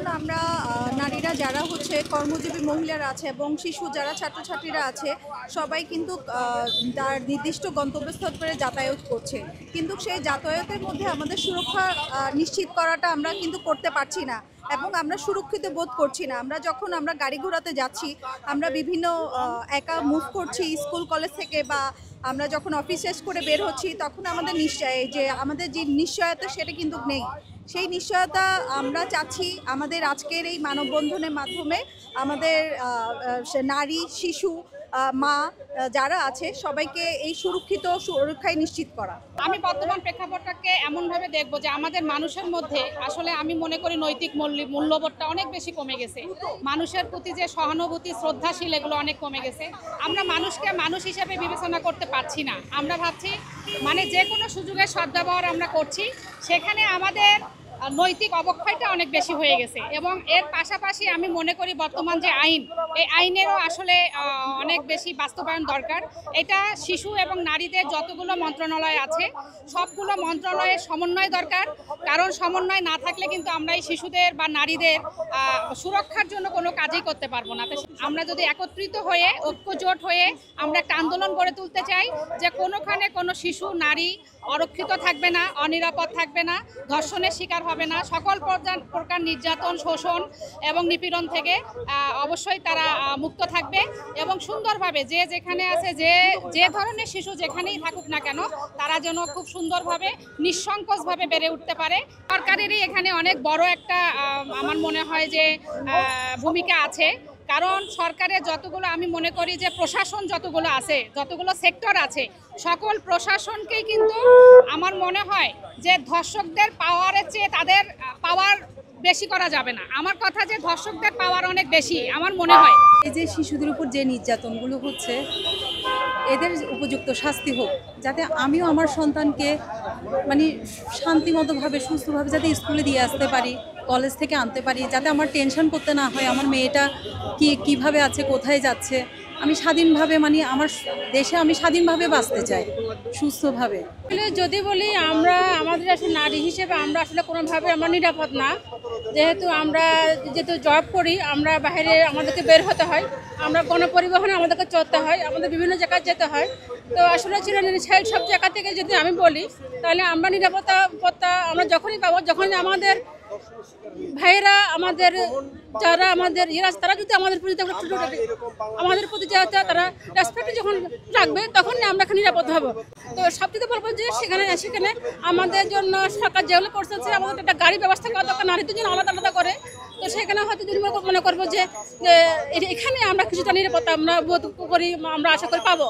যেমন আমরা নারীরা যারা হচ্ছে কর্মজীবী মহিলারা আছে এবং শিশু যারা ছাত্রছাত্রীরা আছে সবাই কিন্তু তার নির্দিষ্ট গন্তব্যস্থল করে যাতায়াত করছে, কিন্তু সেই যাতায়াতের মধ্যে আমাদের সুরক্ষা নিশ্চিত করাটা আমরা কিন্তু করতে পারছি না এবং আমরা সুরক্ষিত বোধ করছি না। আমরা গাড়ি ঘোড়াতে যাচ্ছি, আমরা বিভিন্ন একা মুভ করছি স্কুল কলেজ থেকে, বা আমরা যখন অফিস শেষ করে বের হচ্ছি তখন আমাদের আমাদের যে নিশ্চয়তা সেটা কিন্তু নেই। সেই নিশ্চয়তা আমরা চাচ্ছি আমাদের আজকের এই মানববন্ধনের মাধ্যমে আমাদের নারী, শিশু, মা যারা আছে সবাইকে এই সুরক্ষায় নিশ্চিত করা। আমি বর্তমান প্রেক্ষাপটটাকে এমনভাবে দেখবো যে আমাদের মানুষের মধ্যে আসলে আমি মনে করি নৈতিক মূল্যবোধটা অনেক বেশি কমে গেছে। মানুষের প্রতি যে সহানুভূতি, শ্রদ্ধাশীল এগুলো অনেক কমে গেছে। আমরা মানুষকে মানুষ হিসেবে বিবেচনা করতে পারছি না। আমরা ভাবছি মানে যে কোনো সুযোগের সদ্ব্যবহার আমরা করছি, সেখানে আমাদের নৈতিক অবক্ষয়টা অনেক বেশি হয়ে গেছে। এবং এর পাশাপাশি আমি মনে করি বর্তমান যে আইন, এই আইনেরও আসলে অনেক বেশি বাস্তবায়ন দরকার। এটা শিশু এবং নারীদের যতগুলো মন্ত্রণালয় আছে সবগুলো মন্ত্রণালয়ের সমন্বয় দরকার, কারণ সমন্বয় না থাকলে কিন্তু আমরা এই শিশুদের বা নারীদের সুরক্ষার জন্য কোনো কাজই করতে পারবো না। আমরা যদি একত্রিত হয়ে ঐক্যজোট হয়ে আমরা একটা আন্দোলন গড়ে তুলতে চাই যে কোনোখানে কোনো শিশু নারী অরক্ষিত থাকবে না, অনিরাপদ থাকবে না, ধর্ষণের শিকার হবে না, সকল প্রকার নির্যাতন, শোষণ এবং নিপীড়ন থেকে অবশ্যই তারা মুক্ত থাকবে এবং সুন্দরভাবে যে যেখানে আছে, যে ধরনের শিশু যেখানেই থাকুক না কেন তারা যেন খুব সুন্দরভাবে নিঃসংকোচভাবে বেড়ে উঠতে পারে। সরকারেরই এখানে অনেক বড় একটা আমার মনে হয় যে ভূমিকা আছে, কারণ সরকারের যতগুলো আমি মনে করি যে প্রশাসন যতগুলো আছে, যতগুলো সেক্টর আছে, সকল প্রশাসনকেই কিন্তু আমার মনে হয় যে ধর্ষকদের পাওয়ারের চেয়ে তাদের পাওয়ার বেশি করা যাবে না। আমার কথা যে ধর্ষকদের পাওয়ার অনেক বেশি আমার মনে হয়। এই যে শিশুদের উপর যে নির্যাতনগুলো হচ্ছে এদের উপযুক্ত শাস্তি হোক, যাতে আমিও আমার সন্তানকে মানে শান্তিমতোভাবে সুস্থভাবে যাতে স্কুলে দিয়ে আসতে পারি, কলেজ থেকে আনতে পারি, যাতে আমার টেনশন করতে না হয় আমার মেয়েটা কিভাবে আছে, কোথায় যাচ্ছে। আমি স্বাধীনভাবে মানে আমার দেশে আমি স্বাধীনভাবে বাঁচতে চাই, সুস্থভাবে। যদি বলি আমরা আমাদের আসলে নারী হিসেবে আমরা আসলে কোনোভাবে আমরা নিরাপদ না, যেহেতু জব করি, আমরা বাইরে আমাদেরকে বের হতে হয়, আমরা গণপরিবহনে আমাদেরকে চলতে হয়, আমাদের বিভিন্ন জায়গায় যেতে হয়। তো আসলে চিরদিন সব জায়গা থেকে যদি আমি বলি তাহলে আমরা নিরাপত্তা আমরা যখনই পাবো, যখনই আমাদের ভাইয়েরা আমাদের যারা আমাদের তারা যদি আমাদের প্রতি তারা রেসপেক্ট যখন রাখবে তখন আমরা এখানে নিরাপদ হবো। তো সব থেকে বলবো যে সেখানে আমাদের জন্য সরকার যেগুলো করছে আমাদের একটা গাড়ি ব্যবস্থা করা দরকার, নারীদের জন্য আলাদা আলাদা করে। তো সেখানে হয়তো যদি মনে করবো যে এখানে আমরা কিছুটা নিরাপত্তা আমরা বোধ করি, আমরা আশা করি পাবো।